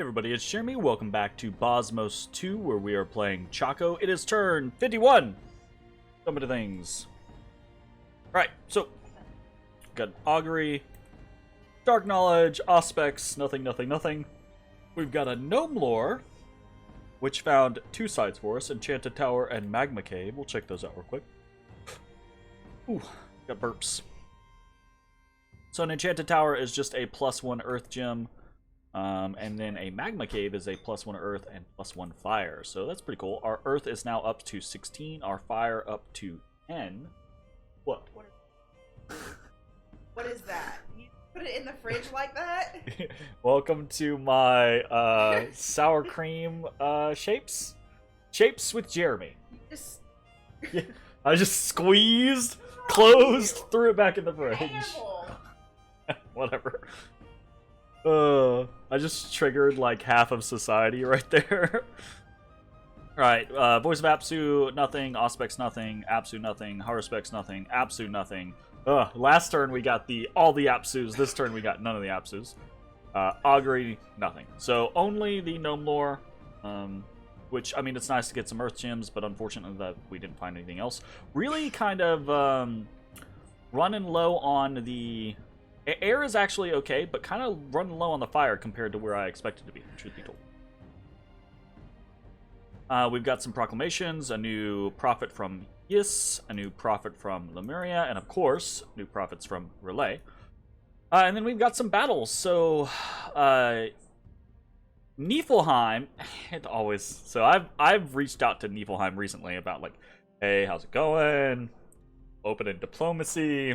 Everybody, it's Jeremy. Welcome back to Bozmos2, where we are playing Chaco. It is turn 51. So many things. Alright, so got augury, dark knowledge, aspects, nothing. We've got a gnome lore, which found two sides for us, enchanted tower and magma cave. We'll check those out real quick. Ooh, got burps. So an enchanted tower is just a +1 earth gem. And then a magma cave is a +1 earth and +1 fire. So that's pretty cool. Our earth is now up to 16. Our fire up to 10. What? What is that? You put it in the fridge like that? Welcome to my sour cream shapes. Shapes with Jeremy. Just... Yeah, I just squeezed, closed, threw it back in the fridge. Whatever. I just triggered like half of society right there. Alright, Voice of Apsu, nothing. Auspex, nothing. Apsu, nothing. Horospex, nothing. Apsu, nothing. Last turn we got all the Apsus. This turn we got none of the Apsus. Augury, nothing. So only the gnome lore, which, I mean, it's nice to get some earth gems, but unfortunately that we didn't find anything else. Really kind of running low on the... Air is actually okay, but kind of running low on the fire compared to where I expected to be, truth be told. We've got some proclamations, a new prophet from Yis, a new prophet from Lemuria, and of course, new prophets from Relay. And then we've got some battles. So, Niflheim, I've reached out to Niflheim recently about like, hey, how's it going? Open in diplomacy.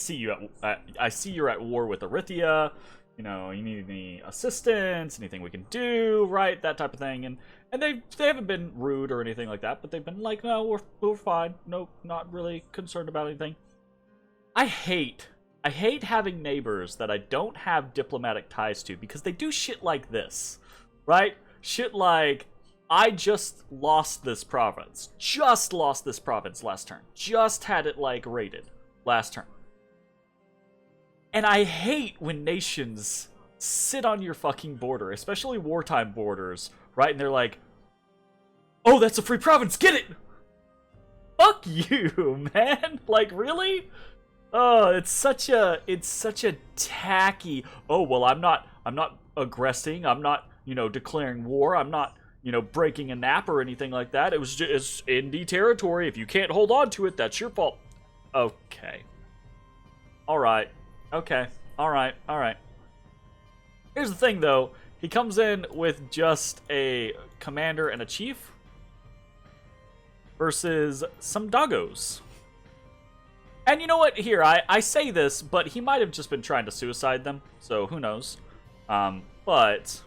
I see you're at war with Erythia. You know, you need any assistance, anything we can do, right? That type of thing. And they haven't been rude or anything like that, but they've been like, no, we're fine. Nope, not really concerned about anything. I hate having neighbors that I don't have diplomatic ties to because they do shit like this, right? Shit like, I just lost this province. Just lost this province last turn. Just had it like raided last turn. And I hate when nations sit on your fucking border, especially wartime borders, right? And they're like, oh, that's a free province, get it! Fuck you, man! Like, really? Oh, it's such a tacky, oh, well, I'm not aggressing, I'm not, declaring war, I'm not, breaking a nap or anything like that. It was just indie territory. If you can't hold on to it, that's your fault. Okay. Alright. Okay, alright. Here's the thing, though. He comes in with just a commander and a chief versus some doggos. And you know what? Here, I say this, but he might have just been trying to suicide them, so who knows. But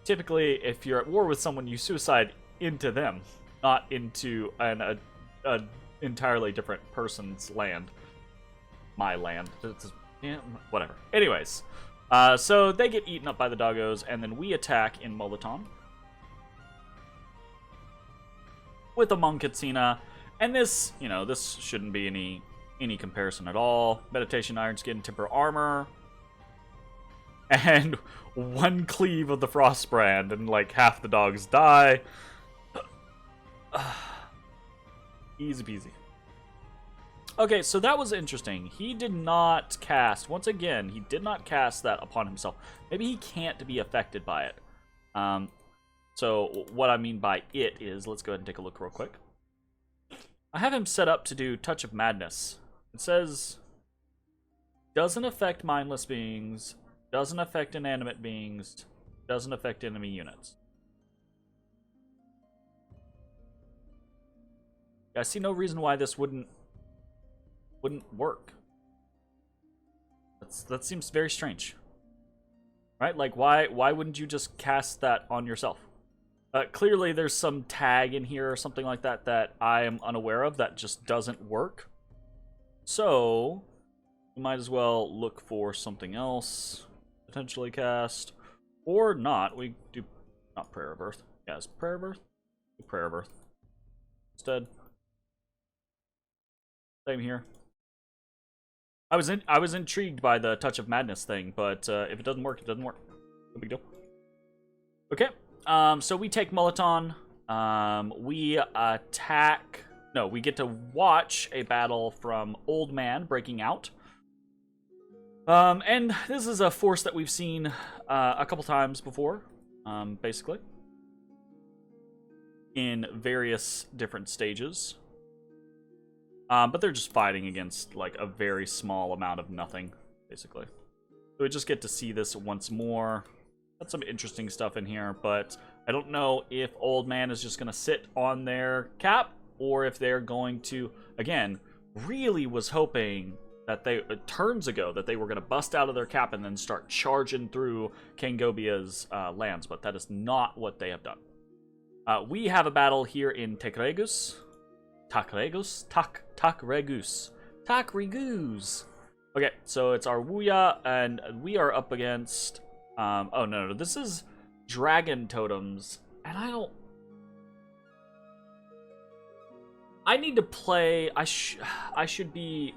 typically, if you're at war with someone, you suicide into them, not into an entirely different person's land. My land. Yeah, whatever. Anyways, so they get eaten up by the doggos, and then we attack in Moloton with a Monkatsina, and this, this shouldn't be any comparison at all. Meditation Iron Skin, Temper Armor, and one cleave of the Frostbrand, and like half the dogs die. Easy peasy. Okay, so that was interesting. He did not cast, once again, he did not cast that upon himself. Maybe he can't be affected by it. So what I mean by it is, let's go ahead and take a look real quick. I have him set up to do Touch of Madness. It says, doesn't affect mindless beings, doesn't affect inanimate beings, doesn't affect enemy units. I see no reason why this wouldn't work. That seems very strange, right? Like, why wouldn't you just cast that on yourself? Clearly there's some tag in here or something like that that I am unaware of that just doesn't work. So we might as well look for something else potentially cast, or not. We do not Prayer of Earth. Yeah, it's Prayer of Earth. Do Prayer of Earth instead. Same here. I was intrigued by the Touch of Madness thing, but if it doesn't work, it doesn't work. No big deal. Okay. So we take Mulliton. We attack. No, we get to watch a battle from Old Man breaking out. And this is a force that we've seen a couple times before, basically, in various different stages. But they're just fighting against, like, a very small amount of nothing, basically. So we just get to see this once more. Got some interesting stuff in here, but I don't know if Old Man is just going to sit on their cap, or if they're going to, again, really was hoping that they, turns ago, that they were going to bust out of their cap and then start charging through Kengobia's lands, but that is not what they have done. We have a battle here in Takregus. Takregus. Okay, so it's our Wuya, and we are up against... oh, no, this is Dragon Totems, and I need to play... I should be...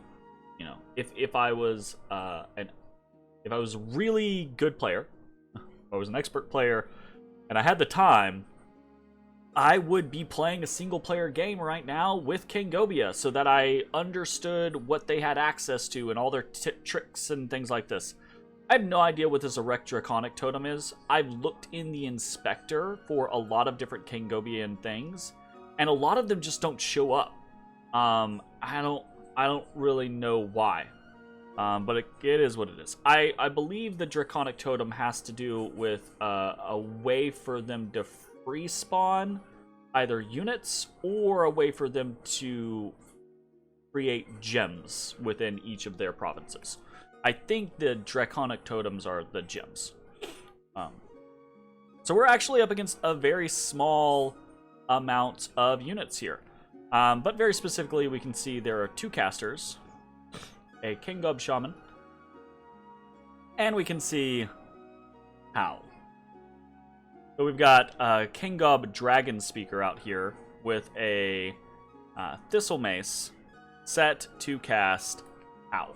You know, if I was if I was a really good player, if I was an expert player, and I had the time, I would be playing a single player game right now with Kengobia, so that I understood what they had access to and all their tricks and things like this. I have no idea what this Erect Draconic Totem is. I've looked in the inspector for a lot of different Kengobian things, and a lot of them just don't show up. I don't really know why, but it is what it is. I believe the Draconic Totem has to do with a way for them to free spawn either units or a way for them to create gems within each of their provinces. I think the Draconic Totems are the gems. So we're actually up against a very small amount of units here. But very specifically, we can see there are 2 casters, a Kengob Shaman, and we can see Howl. So we've got a Kengob Dragon Speaker out here with a Thistle Mace set to cast Howl.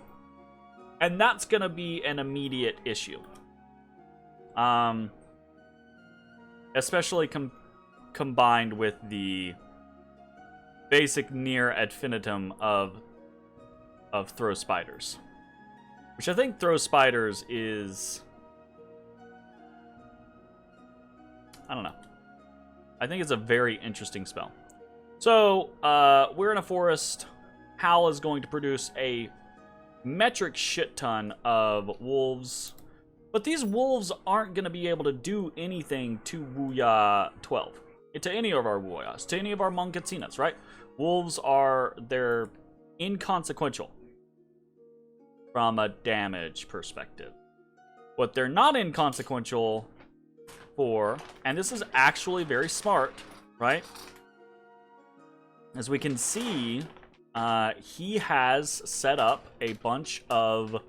And that's going to be an immediate issue. Especially combined with the basic near infinitum of Throw Spiders. Which I think Throw Spiders is... I don't know. I think it's a very interesting spell. So, we're in a forest. Howl is going to produce a metric shit ton of wolves. But these wolves aren't going to be able to do anything to Wuya 12. To any of our Wuyas. To any of our Monkatsinas, right? Wolves they're inconsequential from a damage perspective. What they're not inconsequential for, and this is actually very smart, right? As we can see, he has set up a bunch of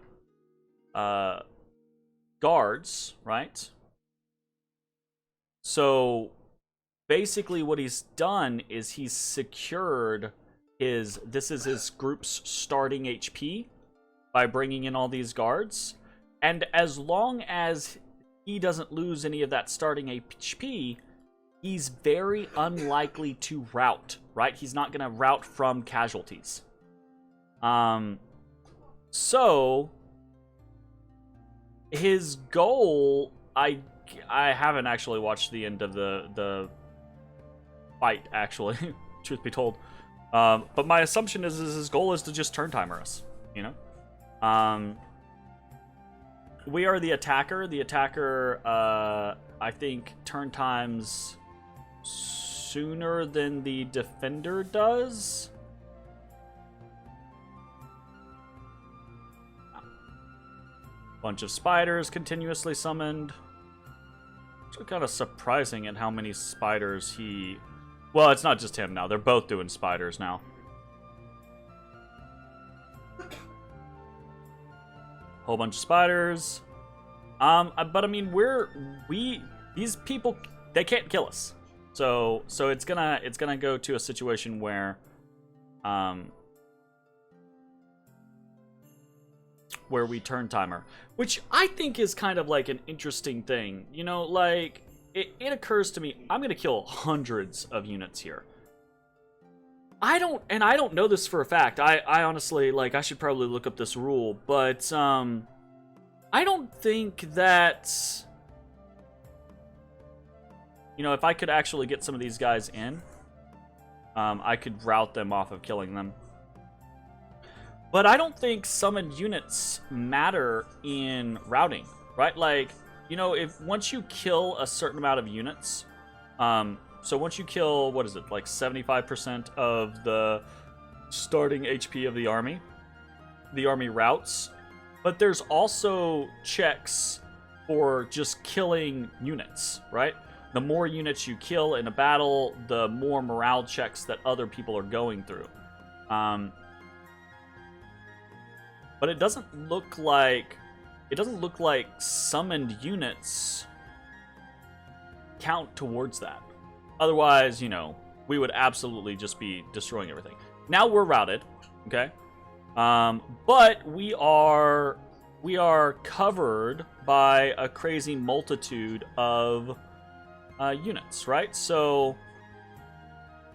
guards, right? So basically what he's done is he's secured this is his group's starting HP by bringing in all these guards. And as long as he doesn't lose any of that starting HP, he's very unlikely to rout, right? He's not going to rout from casualties. So his goal, I haven't actually watched the end of the fight, actually, truth be told. But my assumption is his goal is to just turn timer us, you know? We are the attacker. The attacker, I think, turn times sooner than the defender does. Bunch of spiders continuously summoned. It's kind of surprising at how many spiders he... Well, it's not just him now. They're both doing spiders now. Whole bunch of spiders. But I mean, these people, they can't kill us. So it's gonna go to a situation where, where we turn timer, which I think is kind of like an interesting thing. You know, like, it occurs to me, I'm gonna kill hundreds of units here. I don't know this for a fact. I honestly, like, I should probably look up this rule, but, I don't think that, you know, if I could actually get some of these guys in, I could route them off of killing them. But I don't think summoned units matter in routing, right? Like, you know, if once you kill a certain amount of units, so once you kill, what is it, like 75% of the starting HP of the army routes. But there's also checks for just killing units, right? The more units you kill in a battle, the more morale checks that other people are going through. But it doesn't look like summoned units count towards that. Otherwise, you know, we would absolutely just be destroying everything. Now we're routed, okay? But we are covered by a crazy multitude of units, right? So,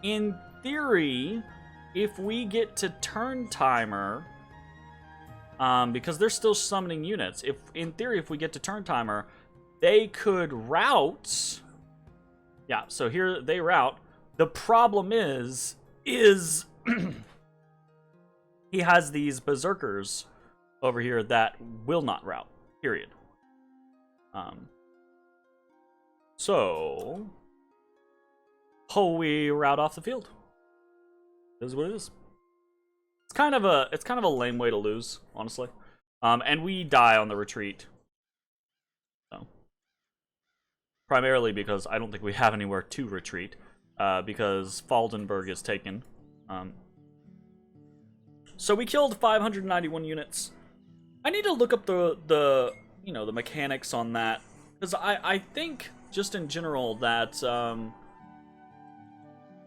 in theory, if we get to turn timer, because they're still summoning units, in theory, if we get to turn timer, they could route. Yeah, so here they route. The problem is he has these berserkers over here that will not route, period. So we route off the field. This is what it is. It's kind of a lame way to lose, honestly. And we die on the retreat. So primarily because I don't think we have anywhere to retreat, because Faldenberg is taken. So we killed 591 units. I need to look up the you know, the mechanics on that, because I think just in general that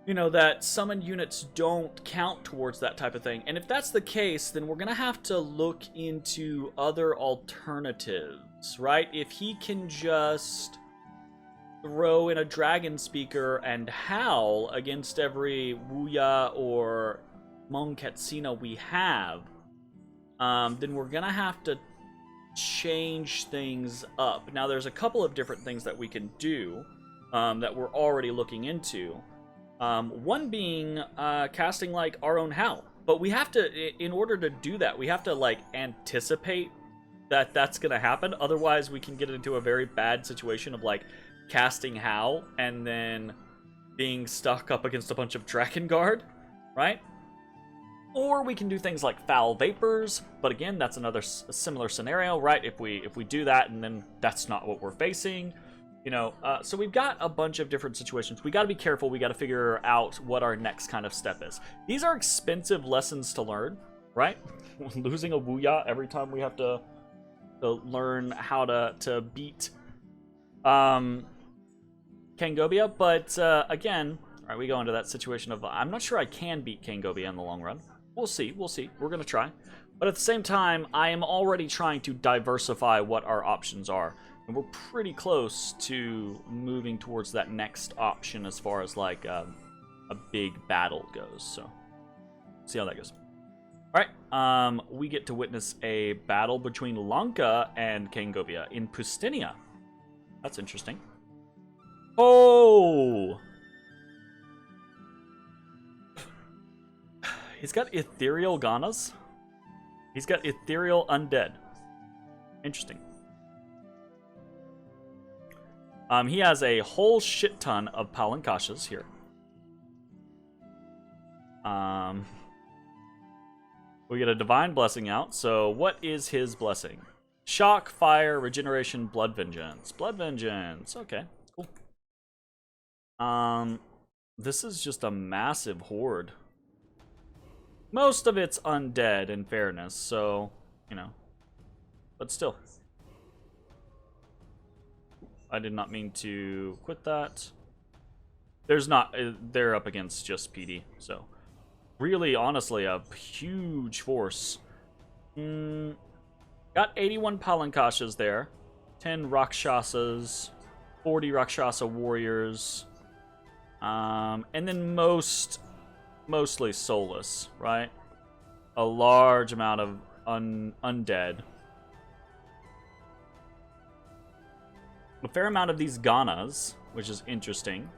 you know, that summoned units don't count towards that type of thing. And if that's the case, then we're gonna have to look into other alternatives, right? If he can just throw in a dragon speaker and howl against every Wuya or Monketsina we have, then we're gonna have to change things up. Now, there's a couple of different things that we can do that we're already looking into. One being casting like our own howl, but we have to, in order to do that, we have to like anticipate that that's gonna happen. Otherwise, we can get into a very bad situation of like casting howl and then being stuck up against a bunch of Drakengard, right? Or we can do things like foul vapors, but again, that's another similar scenario, right? If we do that and then that's not what we're facing. You know, so we've got a bunch of different situations. We got to be careful. We got to figure out what our next kind of step is. These are expensive lessons to learn, right? Losing a Wuya every time we have to learn how to beat Kangobia. But again, all right, we go into that situation of I'm not sure I can beat Kangobia in the long run. We'll see. We'll see. We're gonna try. But at the same time, I am already trying to diversify what our options are. And we're pretty close to moving towards that next option as far as like a big battle goes. So, see how that goes. All right, we get to witness a battle between Lanka and Kangobia in Pustinia. That's interesting. Oh! He's got ethereal Ganas. He's got ethereal undead. Interesting. He has a whole shit ton of Palankashas here. We get a divine blessing out. So what is his blessing? Shock, fire, regeneration, blood vengeance. Blood vengeance. Okay, cool. This is just a massive horde. Most of it's undead, in fairness, so, you know. But still. I did not mean to quit that. There's not, they're up against just PD, so. Really, honestly, a huge force. Got 81 Palankashas there, 10 Rakshasas, 40 Rakshasa warriors, and then mostly soulless, right? A large amount of undead. A fair amount of these Ganas, which is interesting.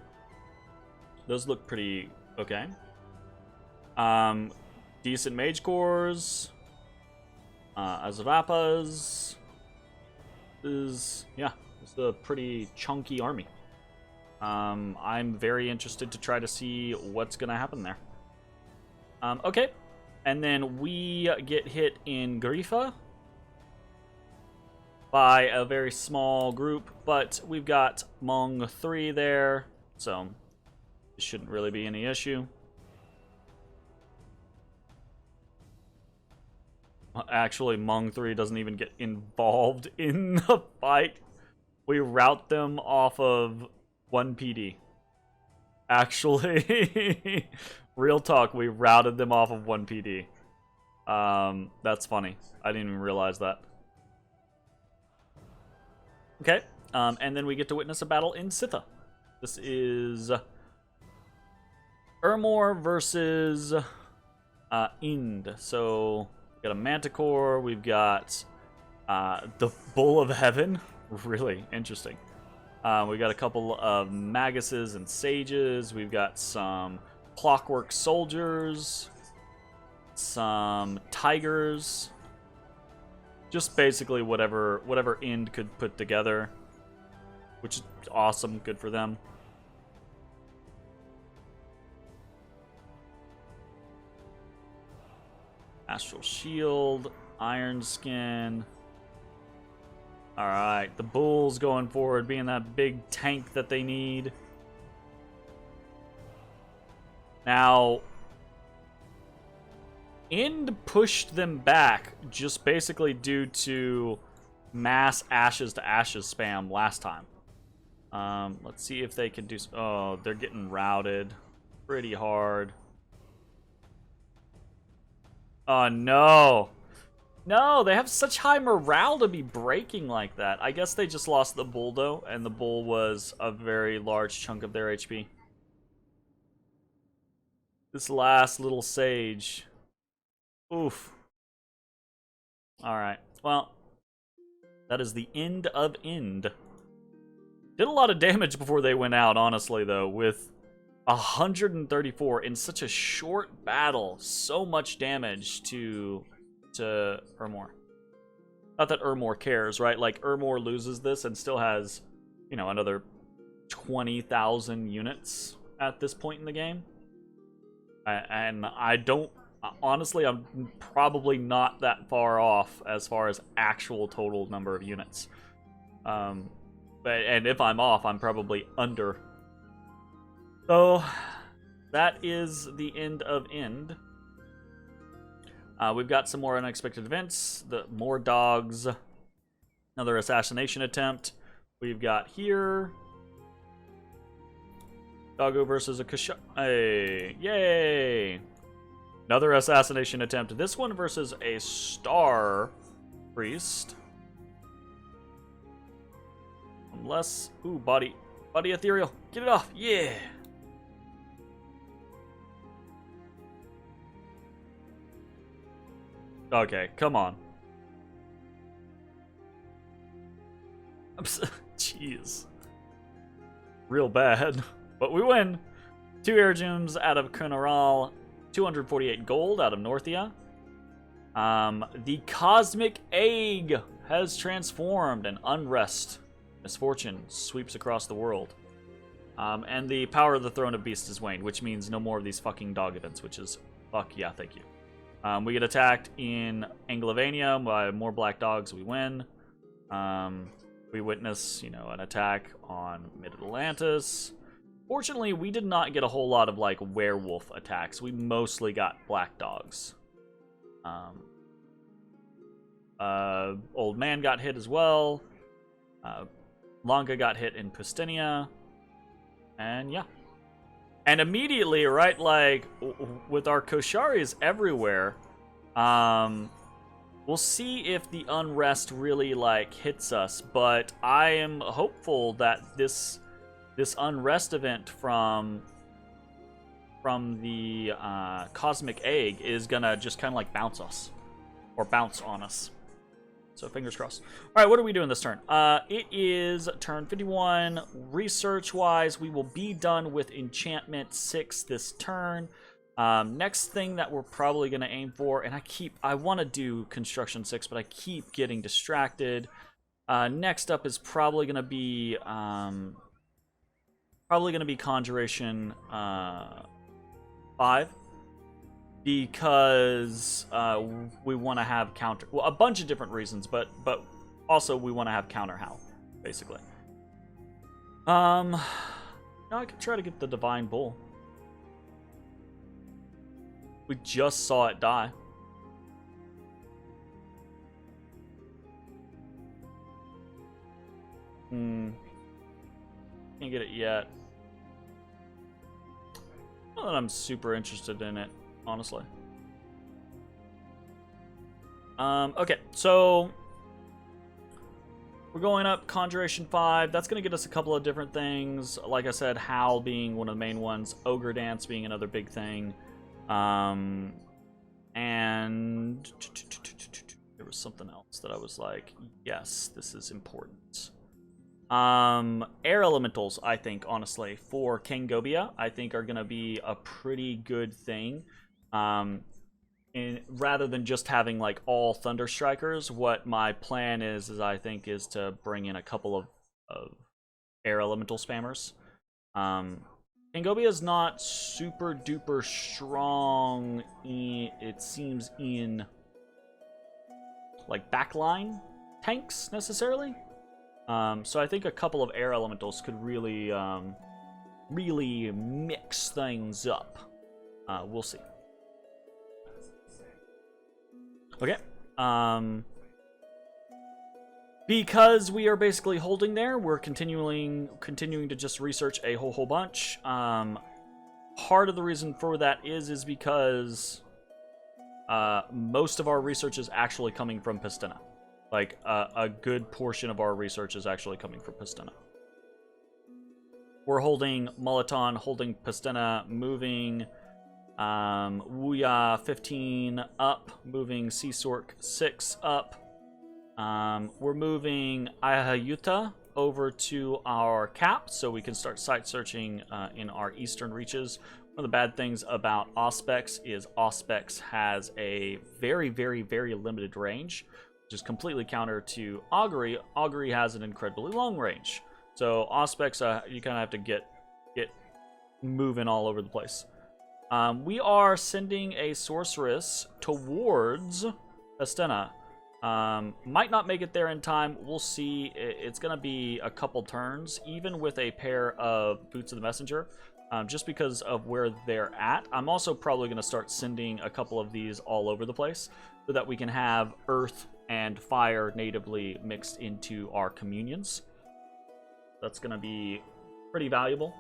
Those look pretty okay. Decent mage cores. Azrapas. It's a pretty chunky army. I'm very interested to try to see what's gonna happen there. Okay. And then we get hit in Grifa by a very small group, but we've got Mong 3 there, so it shouldn't really be any issue. Actually, Mong 3 doesn't even get involved in the fight. We rout them off of 1 PD. Actually, real talk, we routed them off of 1 PD. That's funny. I didn't even realize that. Okay, and then we get to witness a battle in Sitha. This is Ermor versus Ind. So we've got a Manticore, we've got the Bull of Heaven. Really interesting. We've got a couple of Maguses and Sages. We've got some Clockwork Soldiers, some Tigers. Just basically whatever Ind could put together, which is awesome. Good for them. Astral Shield, Iron Skin. All right, the Bulls going forward, being that big tank that they need. Now, Ind pushed them back just basically due to mass ashes to ashes spam last time. Let's see if they can do. Oh, they're getting routed pretty hard. Oh no. No, they have such high morale to be breaking like that. I guess they just lost the Bull though, and the Bull was a very large chunk of their HP. This last little Sage. Oof. Alright, well, that is the end of Ind. Did a lot of damage before they went out, honestly, though, with 134 in such a short battle. So much damage to Ermor. Not that Ermor cares, right? Like, Ermor loses this and still has, you know, another 20,000 units at this point in the game. And I don't... Honestly, I'm probably not that far off as far as actual total number of units. And if I'm off, I'm probably under. So, that is the end of Ind. We've got some more unexpected events. More dogs. Another assassination attempt. We've got here... Doggo versus a Kasha... Hey, yay! Another assassination attempt. This one versus a Star Priest. Unless... Ooh, body ethereal. Get it off. Yeah! Okay, come on. Jeez. Real bad. But we win. 2 air gems out of Kunaral. 248 gold out of Northia. The Cosmic Egg has transformed, and unrest, misfortune sweeps across the world. And the power of the Throne of Beasts is waned, which means no more of these fucking dog events, which is fuck yeah, thank you. We get attacked in Anglovania by more black dogs. We win. We witness, you know, an attack on Mid-Atlantis. Fortunately, we did not get a whole lot of, like, werewolf attacks. We mostly got black dogs. Old Man got hit as well. Longa got hit in Pustinia. And, yeah. And immediately, right, like, with our Kosharis everywhere, We'll see if the unrest really like hits us, but I am hopeful that this unrest event from the cosmic egg is gonna just kind of like bounce us or bounce on us. So fingers crossed. All right, what are we doing this turn? It is turn 51. Research-wise, we will be done with Enchantment 6 this turn. Next thing that we're probably going to aim for, and I want to do Construction 6, but I keep getting distracted. Next up is probably going to be Conjuration 5. Because we want to have counter... Well, a bunch of different reasons, but also we want to have counter Hal, basically. Now I could try to get the Divine Bull. We just saw it die. Can't get it yet. Not that I'm super interested in it, honestly. Okay, so we're going up Conjuration 5. That's going to get us a couple of different things. Like I said, Howl being one of the main ones, Ogre Dance being another big thing. And there was something else that I was like, yes, this is important. Air elementals, I think, honestly, for Kangobia, I think are going to be a pretty good thing. And rather than just having like all Thunder Strikers, what my plan is I think is to bring in a couple of air elemental spammers. Kangobia is not super duper strong it seems in like backline tanks necessarily. So I think a couple of air elementals could really really mix things up. We'll see. Okay. Because we are basically holding there, we're continuing to just research a whole bunch. Part of the reason for that is because most of our research is actually coming from Pistina. Like, a good portion of our research is actually coming from Pistina. We're holding Mulaton, holding Pistina, moving Wuya 15 up, moving Seasork 6 up. We're moving Ayahayuta over to our cap so we can start site searching in our eastern reaches. One of the bad things about Auspex is Auspex has a very, very, very limited range, which is completely counter to Augury. Augury has an incredibly long range. So Auspex, you kind of have to get moving all over the place. We are sending a sorceress towards Pistina. Might not make it there in time. We'll see. It's going to be a couple turns, even with a pair of Boots of the Messenger, just because of where they're at. I'm also probably going to start sending a couple of these all over the place so that we can have Earth and Fire natively mixed into our communions. That's going to be pretty valuable.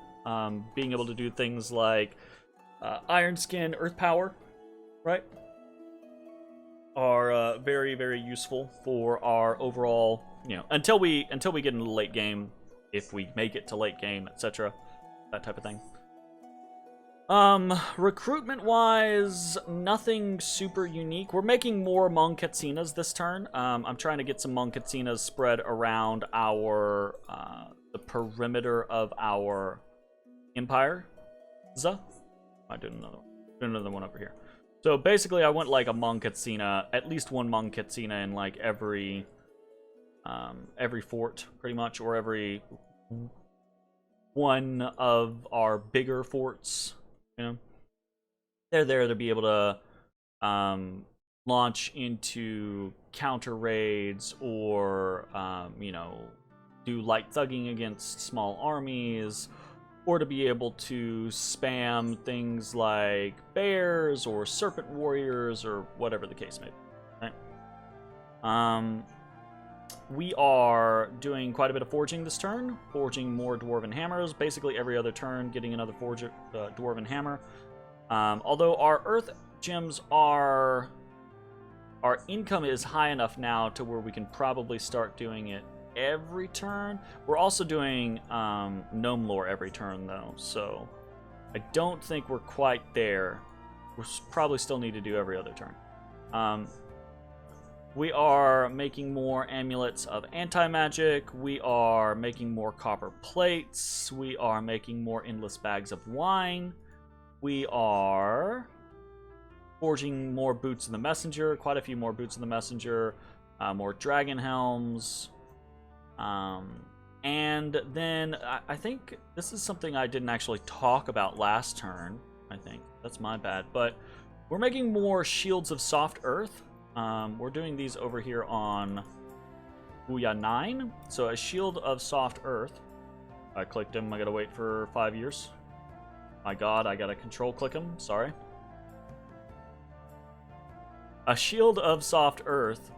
Being able to do things like Iron Skin, Earth Power, right? Are very, very useful for our overall, until we get into the late game, if we make it to late game, etc. That type of thing. Recruitment-wise, nothing super unique. We're making more Hmong Katsinas this turn. I'm trying to get some Hmong Katsinas spread around our the perimeter of our empire. I did another one over here. So basically, I want like a Hmong Katsina, at least one Hmong Katsina in like every fort, pretty much, or every one of our bigger forts. They're there to be able to launch into counter raids or do light thugging against small armies, or to be able to spam things like bears or serpent warriors or whatever the case may be. Right? We are doing quite a bit of forging this turn, forging more dwarven hammers. Basically every other turn, getting another dwarven hammer. Although our earth gems are our income is high enough now to where we can probably start doing it every turn. We're also doing gnome lore every turn though, so I don't think we're quite there. We probably still need to do every other turn. We are making more amulets of anti-magic. We are making more copper plates. We are making more endless bags of wine. We are forging more boots in the messenger. Quite a few more boots in the messenger. More dragon helms. And then I think this is something I didn't actually talk about last turn. I think that's my bad. But we're making more shields of soft earth. We're doing these over here on Booyah 9. So a shield of soft earth. I clicked him. I gotta wait for 5 years. My god, I gotta control click him. Sorry. A shield of soft earth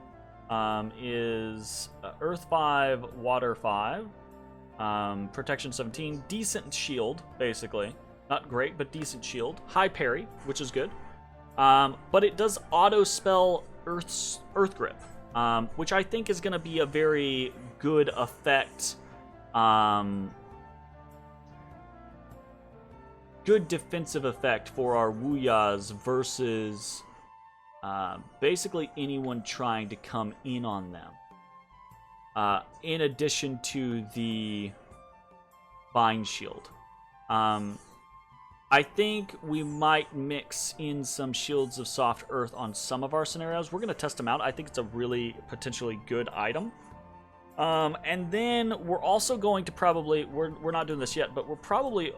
is earth 5, water 5, protection 17. Decent shield, basically. Not great, but decent shield. High parry, which is good. But it does auto spell Earth Grip, which I think is going to be a very good effect. Good defensive effect for our Wuyas versus basically anyone trying to come in on them. In addition to the Bind Shield. I think we might mix in some shields of soft earth on some of our scenarios. We're going to test them out. I think it's a really potentially good item. And then we're also going to probably, we're not doing this yet, but we're probably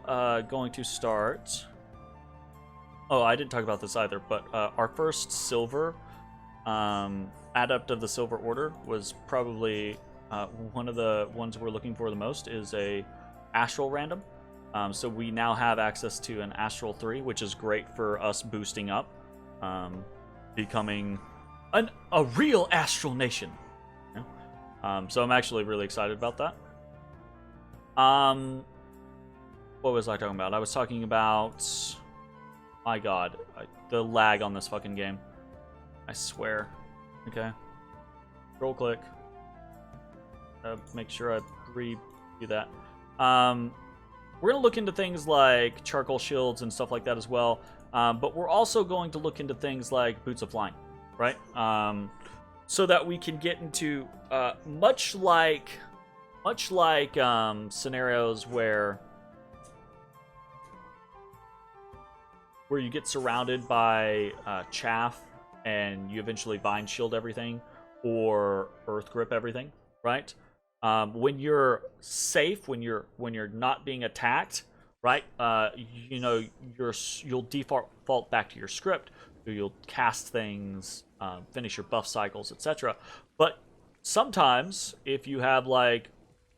going to start. Oh, I didn't talk about this either, but our first silver adept of the Silver Order was probably one of the ones we're looking for the most is a astral random. So we now have access to an Astral 3, which is great for us boosting up, becoming a real Astral Nation. Yeah? So I'm actually really excited about that. What was I talking about? I was talking about... My god, the lag on this fucking game. I swear. Okay. Roll click. Make sure I redo that. We're going to look into things like charcoal shields and stuff like that as well. But we're also going to look into things like boots of flying, right? So that we can get into much like scenarios where you get surrounded by chaff and you eventually bind shield everything or earth grip everything, right? When you're safe, when you're not being attacked, right? You'll default back to your script. You'll cast things, finish your buff cycles, etc. But sometimes, if you have like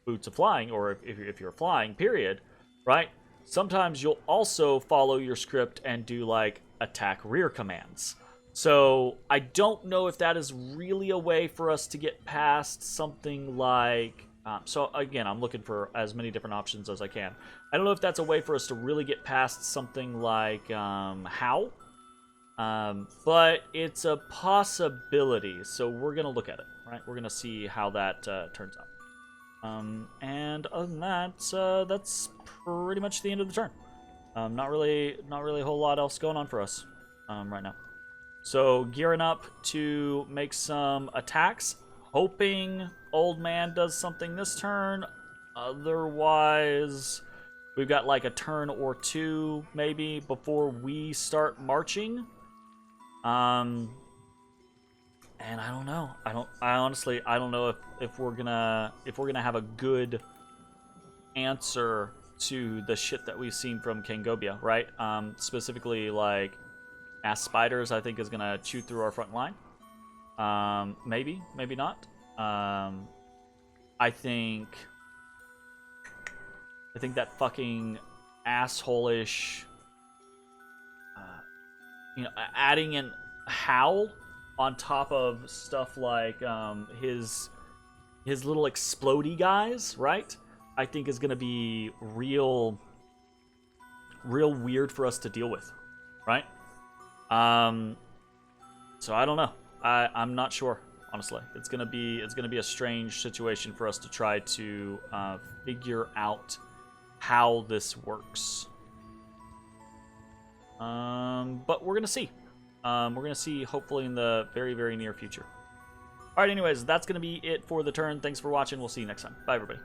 boots of flying, or if you're flying, period, right? Sometimes you'll also follow your script and do like attack rear commands. So I don't know if that is really a way for us to get past something like... so again, I'm looking for as many different options as I can. I don't know if that's a way for us to really get past something like Howl. But it's a possibility. So we're going to look at it, right? We're going to see how that turns out. And other than that, that's pretty much the end of the turn. Not really a whole lot else going on for us right now. So gearing up to make some attacks, hoping old man does something this turn. Otherwise, we've got like a turn or two maybe before we start marching. And I don't know. I honestly don't know if we're gonna have a good answer to the shit that we've seen from Kangobia, right? Specifically like mass spiders, I think is gonna chew through our front line. Maybe not. I think that fucking asshole-ish, adding in Howl on top of stuff like his little explodey guys, right? I think is gonna be real weird for us to deal with, right? So I don't know. I'm not sure, honestly. It's gonna be a strange situation for us to try to figure out how this works. But we're gonna see. We're gonna see hopefully in the very, very near future. All right. Anyways, that's gonna be it for the turn. Thanks for watching. We'll see you next time. Bye, everybody.